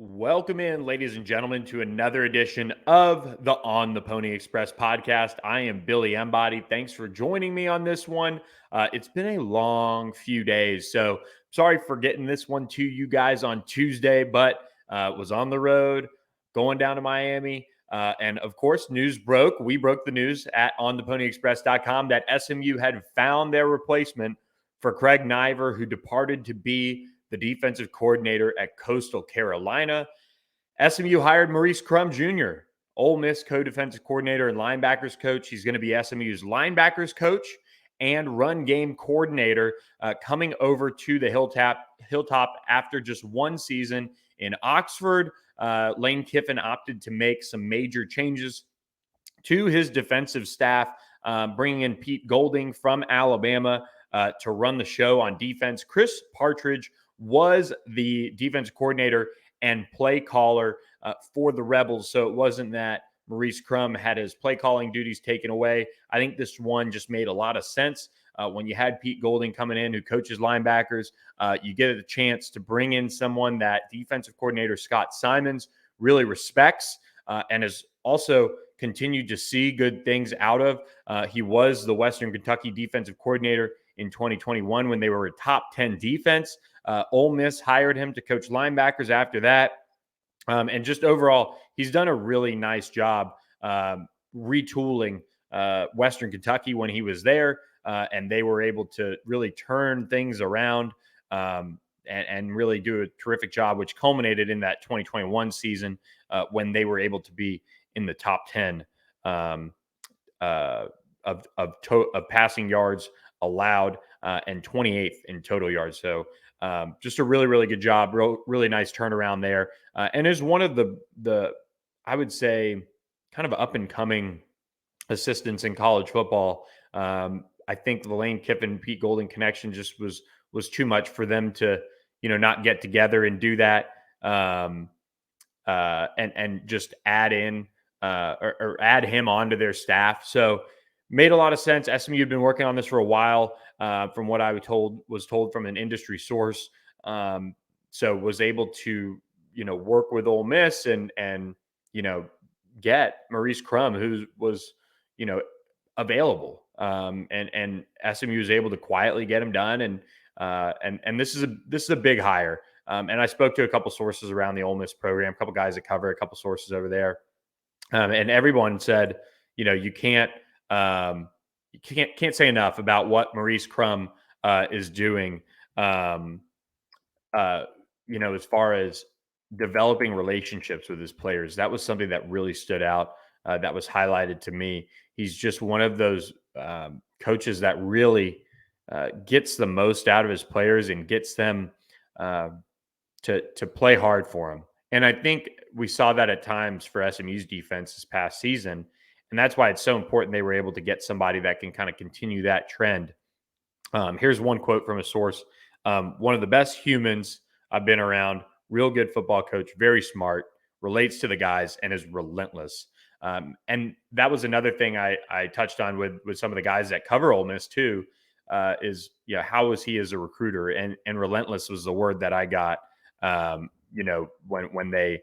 Welcome in, ladies and gentlemen, to another edition of the On the Pony Express podcast. I am Billy Embody. Thanks for joining me on this one. It's been a long few days, so sorry for getting this one to you guys on Tuesday, but was on the road, going down to Miami. And of course, news broke. We broke the news at ontheponyexpress.com that SMU had found their replacement for Craig Naivar, who departed to be the defensive coordinator at Coastal Carolina. SMU hired Maurice Crum Jr., Ole Miss co-defensive coordinator and linebackers coach. He's going to be SMU's linebackers coach and run game coordinator, coming over to the Hilltop after just one season in Oxford. Lane Kiffin opted to make some major changes to his defensive staff, bringing in Pete Golding from Alabama to run the show on defense. Chris Partridge was the defense coordinator and play caller for the Rebels. So it wasn't that Maurice Crum had his play calling duties taken away. I think this one just made a lot of sense. When you had Pete Golding coming in, who coaches linebackers, you get a chance to bring in someone that defensive coordinator Scott Simons really respects and has also continued to see good things out of. He was the Western Kentucky defensive coordinator in 2021 when they were a top 10 defense. Ole Miss hired him to coach linebackers after that. And just overall, he's done a really nice job retooling Western Kentucky when he was there. And they were able to really turn things around and really do a terrific job, which culminated in that 2021 season when they were able to be in the top 10 of passing yards allowed and 28th in total yards. So just a really, really good job. Really nice turnaround there. And is one of the, I would say, kind of up and coming assistants in college football. I think the Lane Kiffin, Pete Golding connection just was too much for them to, not get together and do that. And just add in or add him onto their staff. So made a lot of sense. SMU had been working on this for a while, from what I was told from an industry source. So was able to, work with Ole Miss and get Maurice Crum, who was, available. And SMU was able to quietly get him done. And this is a big hire. And I spoke to a couple sources around the Ole Miss program, a couple guys that cover a couple sources over there. And everyone said, you can't say enough about what Maurice Crum is doing, as far as developing relationships with his players. That was something that really stood out. That was highlighted to me. He's just one of those coaches that really gets the most out of his players and gets them to play hard for him. And I think we saw that at times for SMU's defense this past season. And that's why it's so important they were able to get somebody that can kind of continue that trend. Here's one quote from a source. One of the best humans I've been around, real good football coach, very smart, relates to the guys, and is relentless. And that was another thing I touched on with some of the guys that cover Ole Miss too, is, how was he as a recruiter? And relentless was the word that I got, when they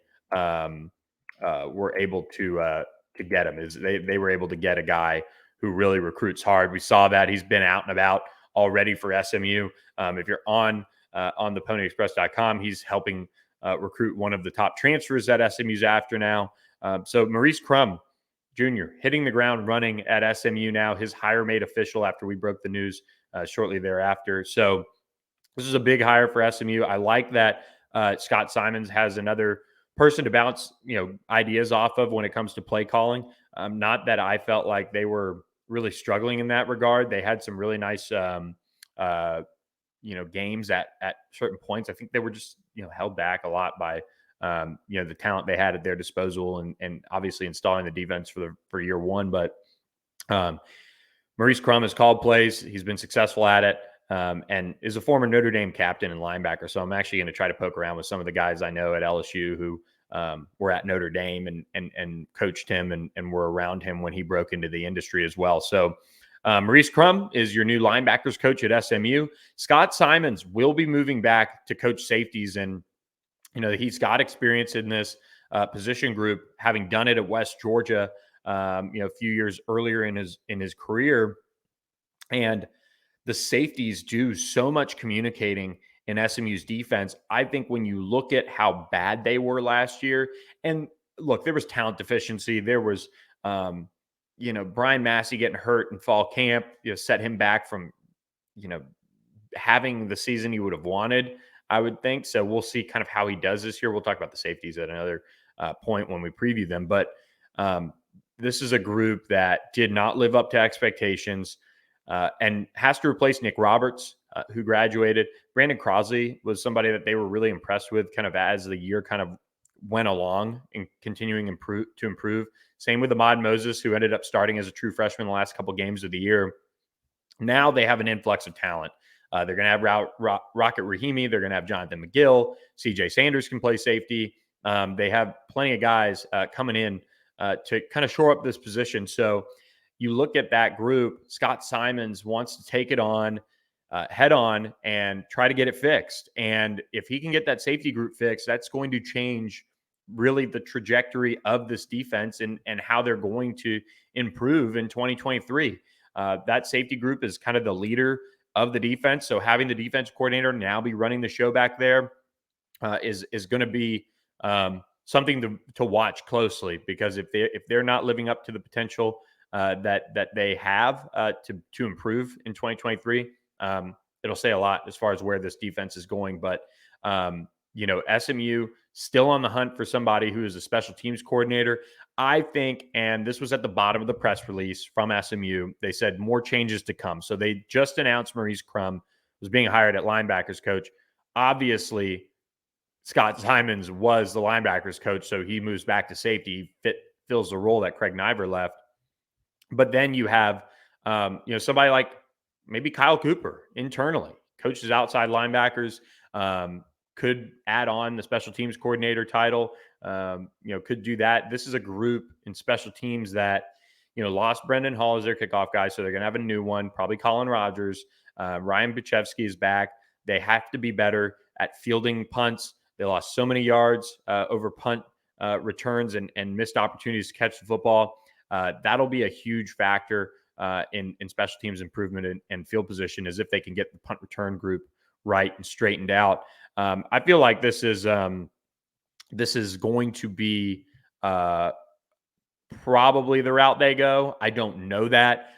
were able to get him. Is they were able to get a guy who really recruits hard. We saw that he's been out and about already for SMU. If you're on theponyexpress.com, he's helping recruit one of the top transfers that SMU's after now. So Maurice Crum Jr. hitting the ground running at SMU now. His hire made official after we broke the news shortly thereafter. So this is a big hire for SMU. I like that Scott Simons has another person to bounce, ideas off of when it comes to play calling. Not that I felt like they were really struggling in that regard. They had some really nice, games at certain points. I think they were just, held back a lot by, the talent they had at their disposal and obviously installing the defense for year one. But Maurice Crum has called plays. He's been successful at it. And is a former Notre Dame captain and linebacker. So I'm actually going to try to poke around with some of the guys I know at LSU who were at Notre Dame and coached him and were around him when he broke into the industry as well. So Maurice Crum is your new linebackers coach at SMU. Scott Simons will be moving back to coach safeties. And He's got experience in this position group, having done it at West Georgia, a few years earlier in his career. And the safeties do so much communicating in SMU's defense. I think when you look at how bad they were last year, and look, there was talent deficiency. There was, Brian Massey getting hurt in fall camp, set him back from, you know, having the season he would have wanted, I would think. So we'll see kind of how he does this year. We'll talk about the safeties at another point when we preview them. But um, this is a group that did not live up to expectations and has to replace Nick Roberts, who graduated. Brandon Crosley was somebody that they were really impressed with kind of as the year kind of went along and continuing to improve. Same with Ahmad Moses, who ended up starting as a true freshman the last couple games of the year. Now they have an influx of talent. They're going to have Rocket Rahimi. They're going to have Jonathan McGill. CJ Sanders can play safety. They have plenty of guys coming in to kind of shore up this position. So you look at that group, Scott Simons wants to take it on head on and try to get it fixed. And if he can get that safety group fixed, that's going to change really the trajectory of this defense and how they're going to improve in 2023. That safety group is kind of the leader of the defense. So having the defense coordinator now be running the show back there is going to be something to watch closely, because if they're not living up to the potential that they have to improve in 2023, it'll say a lot as far as where this defense is going. But SMU still on the hunt for somebody who is a special teams coordinator, I think. And this was at the bottom of the press release from SMU. They said more changes to come. So they just announced Maurice Crum was being hired at linebackers coach. Obviously, Scott Simons was the linebackers coach, so he moves back to safety. He fills the role that Craig Naivar left. But then you have, somebody like maybe Kyle Cooper internally, coaches outside linebackers, could add on the special teams coordinator title, could do that. This is a group in special teams that, lost Brendan Hall as their kickoff guy, so they're going to have a new one, probably Colin Rogers. Ryan Bachevsky is back. They have to be better at fielding punts. They lost so many yards over punt returns and missed opportunities to catch the football. That'll be a huge factor in special teams improvement and field position, as if they can get the punt return group right and straightened out. I feel like this is going to be probably the route they go. I don't know that.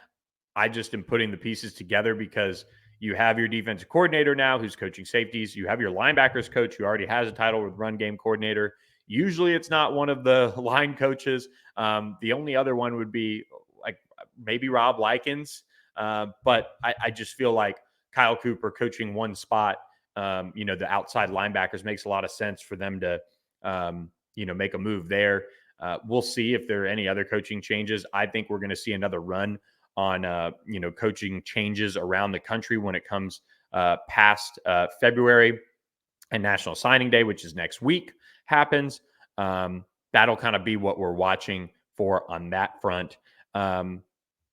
I just am putting the pieces together because you have your defensive coordinator now who's coaching safeties. You have your linebackers coach who already has a title with run game coordinator. Usually it's not one of the line coaches. The only other one would be like maybe Rob Likens. But I just feel like Kyle Cooper coaching one spot, the outside linebackers, makes a lot of sense for them to, make a move there. We'll see if there are any other coaching changes. I think we're going to see another run on, coaching changes around the country when it comes past February and National Signing Day, which is next week, happens. That'll kind of be what we're watching for on that front.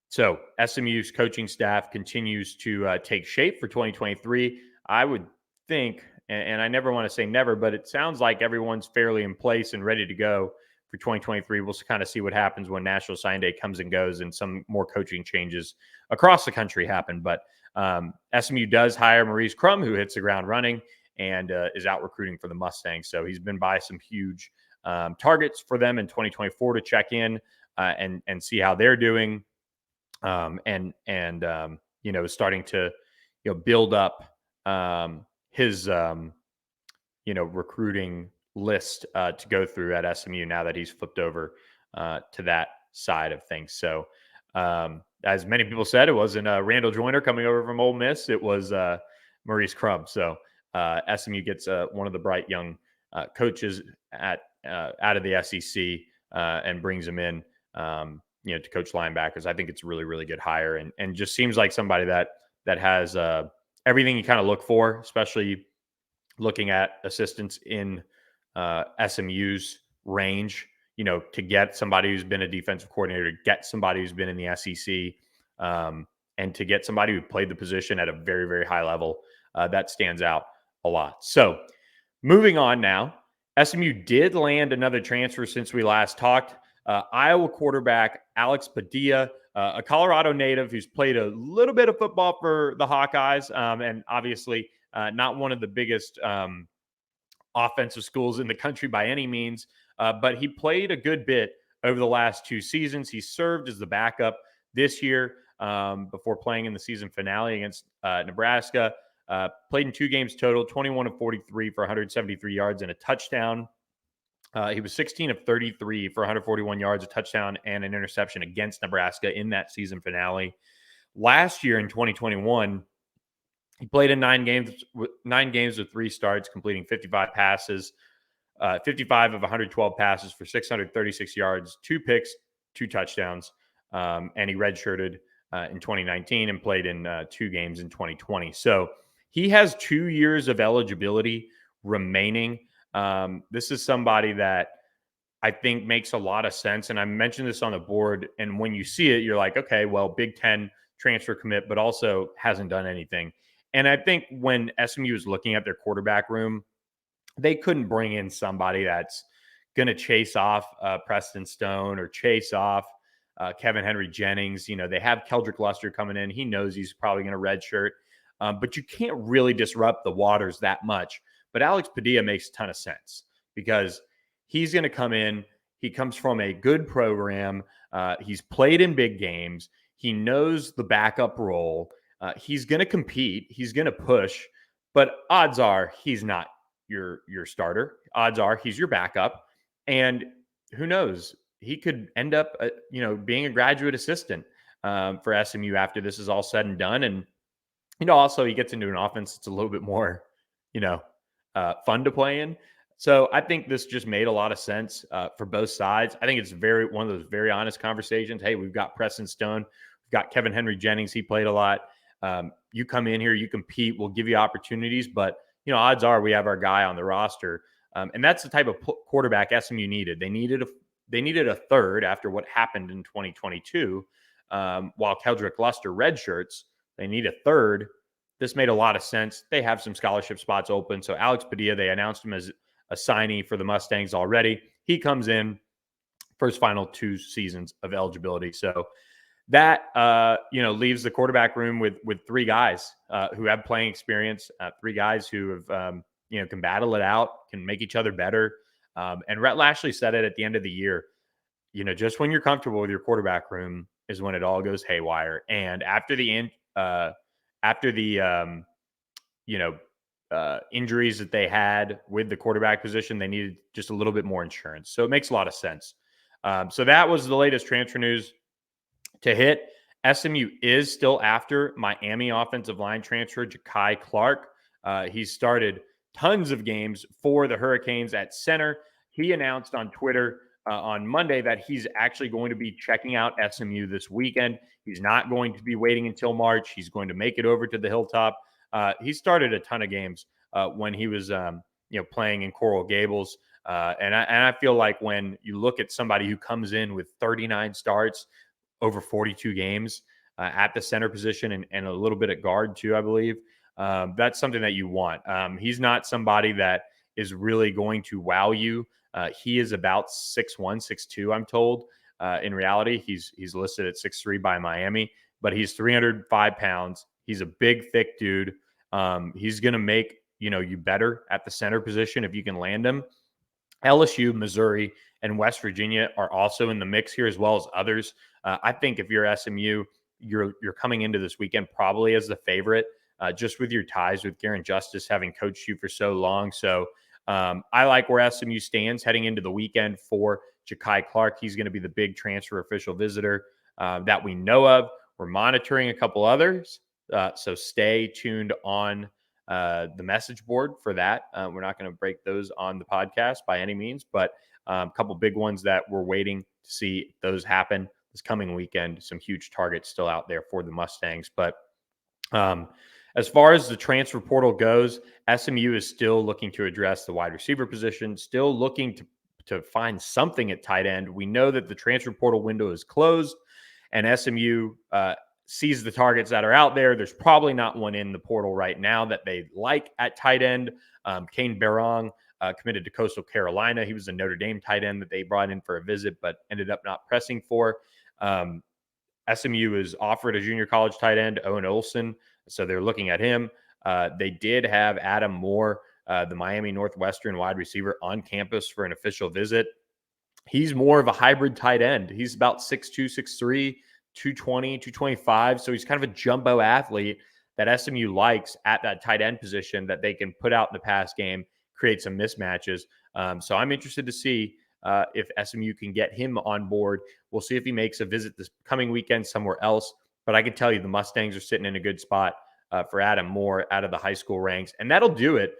So SMU's coaching staff continues to take shape for 2023. I would think, and I never want to say never, but it sounds like everyone's fairly in place and ready to go for 2023. We'll kind of see what happens when National Signing Day comes and goes and some more coaching changes across the country happen. But SMU does hire Maurice Crum, who hits the ground running and is out recruiting for the Mustangs. So he's been by some huge targets for them in 2024 to check in and see how they're doing. Starting to, build up his, recruiting list to go through at SMU now that he's flipped over to that side of things. So, as many people said, it wasn't Randall Joyner coming over from Ole Miss. It was Maurice Crum. So SMU gets one of the bright young coaches out of the SEC and brings him in, to coach linebackers. I think it's a really, really good hire, and just seems like somebody that has everything you kind of look for, especially looking at assistants in SMU's range. To get somebody who's been a defensive coordinator, to get somebody who's been in the SEC, and to get somebody who played the position at a very, very high level, that stands out a lot. So moving on now, SMU did land another transfer since we last talked. Iowa quarterback Alex Padilla, a Colorado native who's played a little bit of football for the Hawkeyes, and obviously not one of the biggest offensive schools in the country by any means, but he played a good bit over the last 2 seasons. He served as the backup this year before playing in the season finale against Nebraska. Played in 2 games total, 21 of 43 for 173 yards and a touchdown. He was 16 of 33 for 141 yards, a touchdown, and an interception against Nebraska in that season finale. Last year in 2021, he played in 9 games with 3 starts, completing 55 passes, 55 of 112 passes for 636 yards, 2 picks, 2 touchdowns, and he redshirted in 2019 and played in 2 games in 2020. So he has 2 years of eligibility remaining. This is somebody that I think makes a lot of sense. And I mentioned this on the board. And when you see it, you're like, okay, well, Big Ten transfer commit, but also hasn't done anything. And I think when SMU is looking at their quarterback room, they couldn't bring in somebody that's going to chase off Preston Stone or chase off Kevin Henry Jennings. You know, they have Keldrick Luster coming in. He knows he's probably going to redshirt, but you can't really disrupt the waters that much. But Alex Padilla makes a ton of sense because he's going to come in. He comes from a good program. He's played in big games. He knows the backup role. He's going to compete. He's going to push. But odds are he's not your starter. Odds are he's your backup. And who knows? He could end up, being a graduate assistant for SMU after this is all said and done. And, also he gets into an offense that's a little bit more, fun to play in. So I think this just made a lot of sense for both sides. I think it's one of those very honest conversations. Hey, we've got Preston Stone, we've got Kevin Henry Jennings. He played a lot. You come in here, you compete, we'll give you opportunities, but odds are we have our guy on the roster, and that's the type of quarterback SMU needed. They needed a third after what happened in 2022. While Keldrick Luster redshirts, they need a third. This made a lot of sense. They have some scholarship spots open. So Alex Padilla, they announced him as a signee for the Mustangs already. He comes in for his final 2 seasons of eligibility. So that leaves the quarterback room with 3 guys who have playing experience, 3 guys who have can battle it out, can make each other better. And Rhett Lashley said it at the end of the year. Just when you're comfortable with your quarterback room is when it all goes haywire. And after the injuries that they had with the quarterback position, they needed just a little bit more insurance. So it makes a lot of sense. So that was the latest transfer news to hit. SMU is still after Miami offensive line transfer Ja'Kai Clark. He started tons of games for the Hurricanes at center. He announced on Twitter on Monday that he's actually going to be checking out SMU this weekend. He's not going to be waiting until March. He's going to make it over to the Hilltop. He started a ton of games when he was playing in Coral Gables. And I feel like when you look at somebody who comes in with 39 starts over 42 games at the center position and a little bit at guard too, I believe, that's something that you want. He's not somebody that is really going to wow you. He is about 6'1", 6'2", I'm told. In reality, he's listed at 6'3" by Miami, but he's 305 pounds. He's a big, thick dude. He's going to make you better at the center position if you can land him. LSU, Missouri, and West Virginia are also in the mix here, as well as others. I think if you're SMU, you're coming into this weekend probably as the favorite, just with your ties with Garen Justice having coached you for so long. So I like where SMU stands heading into the weekend for Ja'Kai Clark. He's going to be the big transfer official visitor that we know of. We're monitoring a couple others, so stay tuned on the message board for that. We're not going to break those on the podcast by any means, but a couple big ones that we're waiting to see those happen this coming weekend. Some huge targets still out there for the Mustangs. But as far as the transfer portal goes, SMU is still looking to address the wide receiver position, still looking to find something at tight end. We know that the transfer portal window is closed, and SMU sees the targets that are out there. There's probably not one in the portal right now that they like at tight end. Kane Barong committed to Coastal Carolina. He was a Notre Dame tight end that they brought in for a visit, but ended up not pressing for. SMU is offered a junior college tight end, Owen Olson, so they're looking at him. They did have Adam Moore, the Miami Northwestern wide receiver, on campus for an official visit. He's more of a hybrid tight end. He's about 6'2", 6'3", 220, 225. So he's kind of a jumbo athlete that SMU likes at that tight end position that they can put out in the pass game, create some mismatches. So I'm interested to see if SMU can get him on board. We'll see if he makes a visit this coming weekend somewhere else. But I can tell you the Mustangs are sitting in a good spot for Adam Moore out of the high school ranks. And that'll do it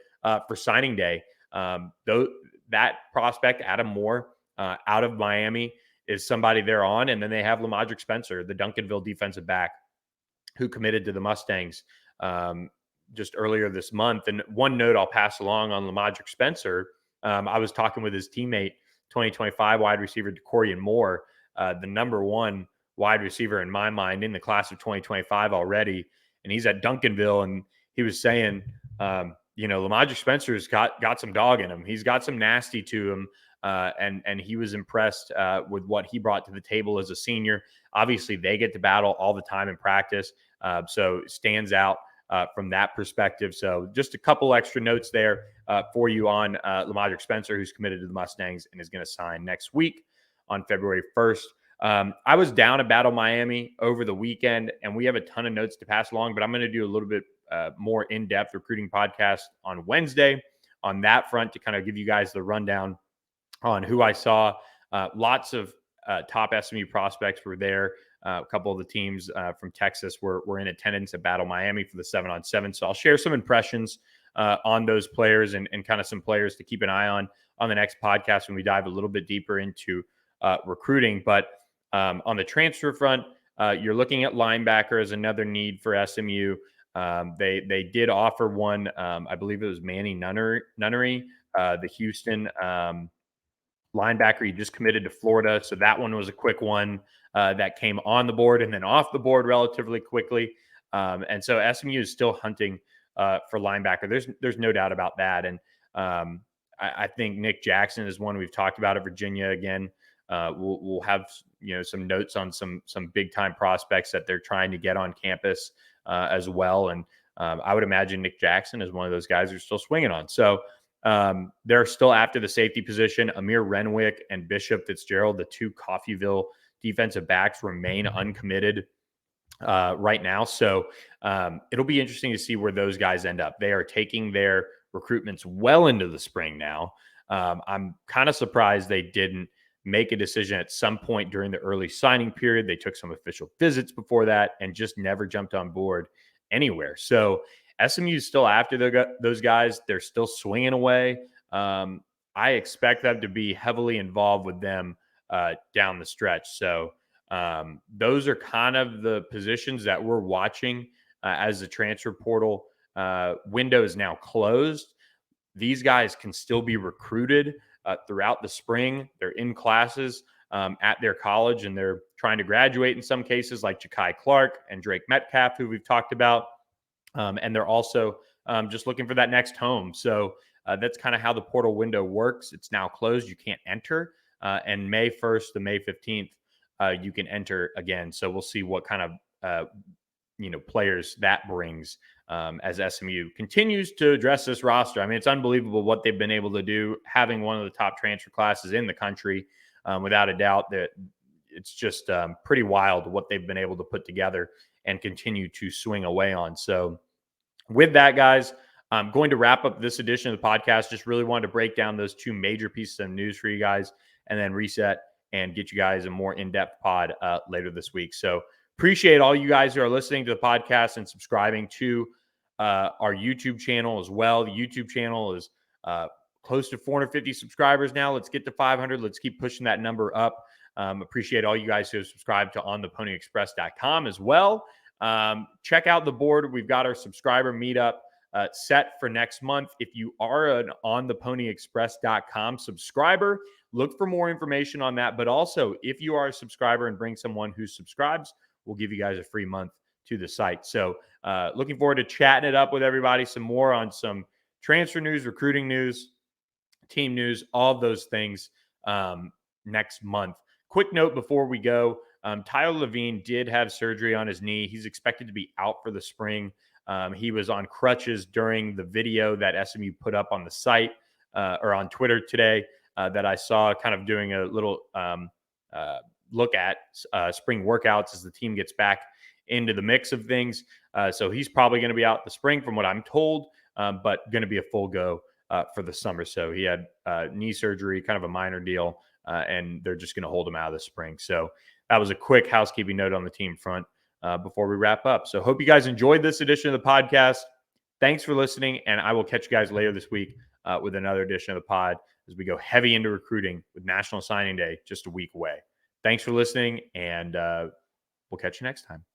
for signing day. Though that prospect, Adam Moore, out of Miami, is somebody they're on. And then they have Lamadrick Spencer, the Duncanville defensive back, who committed to the Mustangs just earlier this month. And one note I'll pass along on Lamadrick Spencer. I was talking with his teammate, 2025 wide receiver DeCorian Moore, the number one wide receiver in my mind in the class of 2025 already. And he's at Duncanville, and he was saying, Lamadrick Spencer's got some dog in him. He's got some nasty to him. And he was impressed with what he brought to the table as a senior. Obviously, they get to battle all the time in practice, so stands out from that perspective. So just a couple extra notes there for you on Lamadrick Spencer, who's committed to the Mustangs and is going to sign next week on February 1st. I was down at Battle Miami over the weekend, and we have a ton of notes to pass along, but I'm going to do a little bit more in-depth recruiting podcast on Wednesday on that front to kind of give you guys the rundown on who I saw. Lots of top SMU prospects were there. A couple of the teams from Texas were in attendance at Battle Miami for the 7-on-7. So I'll share some impressions on those players and kind of some players to keep an eye on the next podcast when we dive a little bit deeper into recruiting. But on the transfer front, you're looking at linebacker as another need for SMU. They did offer one, I believe it was Manny Nunnery, the Houston linebacker. He just committed to Florida. So that one was a quick one that came on the board and then off the board relatively quickly. And so SMU is still hunting for linebacker. There's no doubt about that. And I think Nick Jackson is one we've talked about at Virginia. Again, we'll have some notes on some big time prospects that they're trying to get on campus as well. And I would imagine Nick Jackson is one of those guys who's still swinging on. So they're still after the safety position. Amir Renwick and Bishop Fitzgerald, the two Coffeyville defensive backs, remain uncommitted right now. So it'll be interesting to see where those guys end up. They are taking their recruitments well into the spring now. I'm kind of surprised they didn't make a decision at some point during the early signing period. They took some official visits before that and just never jumped on board anywhere. So SMU is still after those guys. They're still swinging away. I expect them to be heavily involved with them down the stretch. So those are kind of the positions that we're watching as the transfer portal window is now closed. These guys can still be recruited throughout the spring. They're in classes at their college, and they're trying to graduate in some cases, like Ja'Kai Clark and Drake Metcalf, who we've talked about. And they're also just looking for that next home. So that's kind of how the portal window works. It's now closed. You can't enter. And May 1st to May 15th, you can enter again. So we'll see what kind of players that brings as SMU continues to address this roster. I mean, it's unbelievable what they've been able to do, having one of the top transfer classes in the country. Without a doubt, that it's just pretty wild what they've been able to put together and continue to swing away on. So with that, guys, I'm going to wrap up this edition of the podcast. Just really wanted to break down those two major pieces of news for you guys and then reset and get you guys a more in-depth pod later this week. So appreciate all you guys who are listening to the podcast and subscribing to our YouTube channel as well. The YouTube channel is close to 450 subscribers now. Let's get to 500. Let's keep pushing that number up. Appreciate all you guys who have subscribed to ontheponyexpress.com as well. Check out the board. We've got our subscriber meetup set for next month. If you are an ontheponyexpress.com subscriber, look for more information on that. But also, if you are a subscriber and bring someone who subscribes, we'll give you guys a free month to the site. So looking forward to chatting it up with everybody some more on some transfer news, recruiting news, team news, all of those things next month. Quick note before we go, Tyler Levine did have surgery on his knee. He's expected to be out for the spring. He was on crutches during the video that SMU put up on the site or on Twitter today that I saw, kind of doing a little look at spring workouts as the team gets back into the mix of things. So he's probably going to be out the spring from what I'm told, but going to be a full go for the summer. So he had knee surgery, kind of a minor deal, and they're just going to hold him out of the spring. So that was a quick housekeeping note on the team front before we wrap up. So hope you guys enjoyed this edition of the podcast. Thanks for listening, and I will catch you guys later this week with another edition of the pod as we go heavy into recruiting with National Signing Day just a week away. Thanks for listening, and we'll catch you next time.